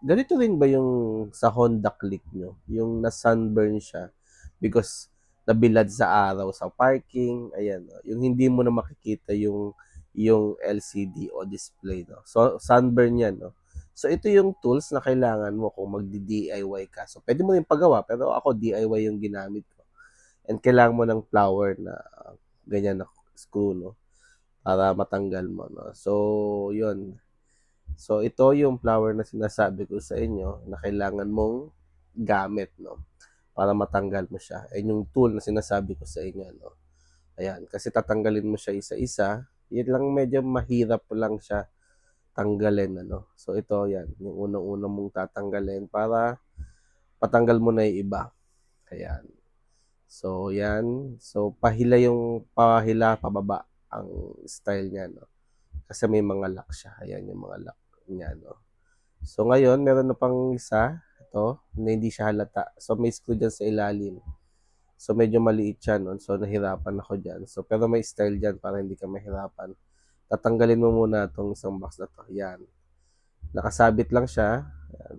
Ganito rin ba yung sa Honda Click nyo? Yung na-sunburn siya because nabilad sa araw sa parking, ayan, no? Yung hindi mo na makikita yung LCD o display, no? So, sunburn yan, no? So, ito yung tools na kailangan mo kung magdi-DIY ka. So, pwede mo rin pagawa, pero ako DIY yung ginamit ko. And kailangan mo ng flower na ganyan na screw, no? Para matanggal mo, no? So, yun. So, ito yung flower na sinasabi ko sa inyo na kailangan mong gamit, no? Para matanggal mo siya. Ayan yung tool na sinasabi ko sa inyo, no? Ayan, kasi tatanggalin mo siya isa-isa. Yan lang medyo mahirap lang siya tanggalin, ano? So, ito, yan. Yung unang-unang mong tatanggalin para patanggal mo na yung iba. Ayan. So, yan. So, pahila, pababa ang style niya, no? Kasi may mga lock siya. Ayan yung mga lock niya, no? So, ngayon, meron na pang isa. Ito, na hindi siya halata. So, may screw dyan sa ilalim. So, medyo maliit siya nun. So, nahirapan ako dyan. So, pero may style dyan para hindi ka mahirapan. Tatanggalin mo muna itong isang box na to. Yan. Nakasabit lang siya. Yan.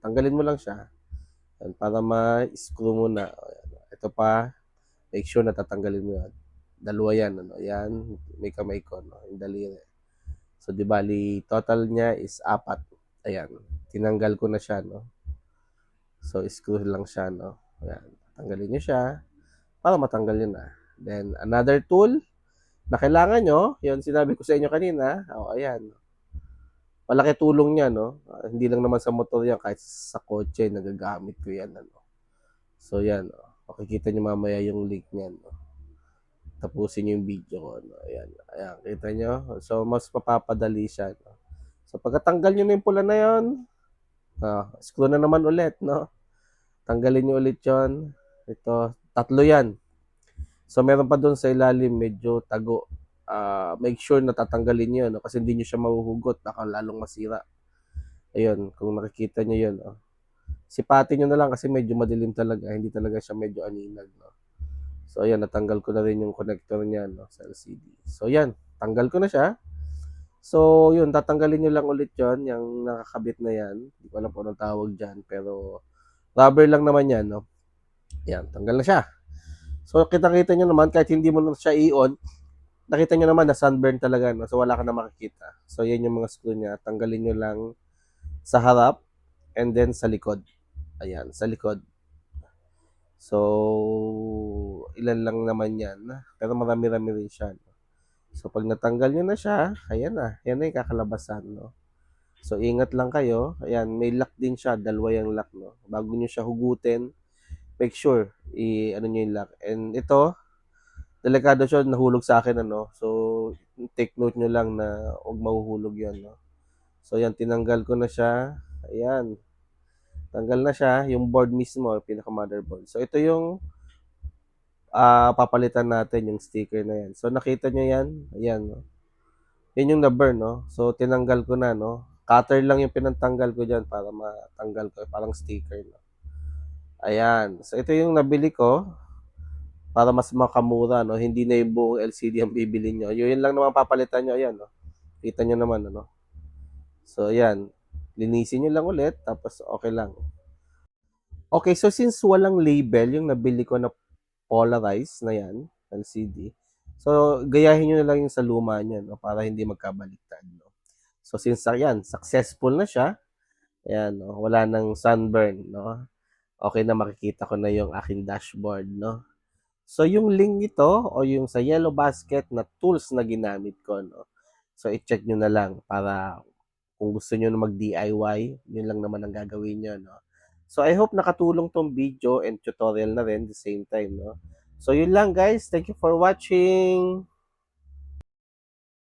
Tanggalin mo lang siya. Yan. Para ma-screw mo na. Ito pa. Make sure na tatanggalin mo yan. Dalawa yan. Ano? Yan. May kamay ko. No? Yung daliri. So, di bali, total niya is 4. Ayan. Tinanggal ko na siya. No? So, screw lang siya. No? Ayan. Tanggalin nyo siya para matanggal nyo na. Then, another tool na kailangan nyo, yun sinabi ko sa inyo kanina, ayan. Malaki tulong niya, no? Hindi lang naman sa motor yan, kahit sa kotse, nagagamit ko yan, ano. So, yan, makikita nyo mamaya yung link niyan, no? Tapusin nyo yung video ko, no? Ayan, ayan, kita nyo? So, mas mapapadali siya, no? So, pagkatanggal nyo na yung pula na yun, screw na naman ulit, no? Tanggalin nyo ulit yon. Ito, tatlo yan. So, meron pa doon sa ilalim, medyo tago. Make sure na tatanggalin nyo, no? Kasi hindi nyo siya mahuhugot, baka lalong masira. Ayun, kung nakikita nyo yun, oh. Sipatin nyo na lang kasi medyo madilim talaga, hindi talaga siya medyo aninag, no? So, ayan, natanggal ko na rin yung connector niya, no, sa LCD. So, yan, tanggal ko na siya. So, yun, tatanggalin nyo lang ulit yon yung nakakabit na yan. Hindi ko alam kung anong tawag dyan, pero rubber lang naman yan, no? Yan, tanggal na siya. So, kita-kita nyo naman, kahit hindi mo na siya i-on, nakita nyo naman na sunburn talaga, no? So, wala ka na makikita. So, yan yung mga screw niya. Tanggalin nyo lang sa harap and then sa likod. Ayan, sa likod. So, ilan lang naman yan. Pero marami-rami rin siya. No? So, pag natanggal nyo na siya, ayan na. Yan na yung kakalabasan, no? So, ingat lang kayo. Ayan, may lock din siya. Dalawa yung lock, no? Bago nyo siya hugutin, make sure, ano nyo yung lock. And ito, delikado siya, nahulog sa akin, ano? So, take note nyo lang na huwag mahuhulog yan, no? So, yan, tinanggal ko na siya. Ayan, tanggal na siya. Yung board mismo, pinaka-motherboard. So, ito yung papalitan natin, yung sticker na yan. So, nakita nyo yan? Ayan, no? Yan yung na-burn, no? So, tinanggal ko na, no? Cutter lang yung pinantanggal ko dyan para matanggal ko. Parang sticker, no? Ayan. So, ito yung nabili ko para mas makamura, no? Hindi na yung buong LCD ang bibili nyo. Yun lang naman papalitan nyo. Ayan, no? Kita nyo naman, ano? So, ayan. Linisin nyo lang ulit, tapos okay lang. Okay, so since walang label, yung nabili ko na polarized na yan, LCD, so gayahin nyo na lang yung sa luma niya, no? Para hindi magkabaliktad, no? So, since yan, successful na siya, ayan, no? Wala nang sunburn, no? Okay na, makikita ko na yung aking dashboard, no? So, yung link nito o yung sa Yellow Basket na tools na ginamit ko, no? So, i-check nyo na lang para kung gusto nyo na mag-DIY, yun lang naman ang gagawin nyo, no? So, I hope nakatulong tong video and tutorial na rin the same time, no? So, yun lang guys. Thank you for watching.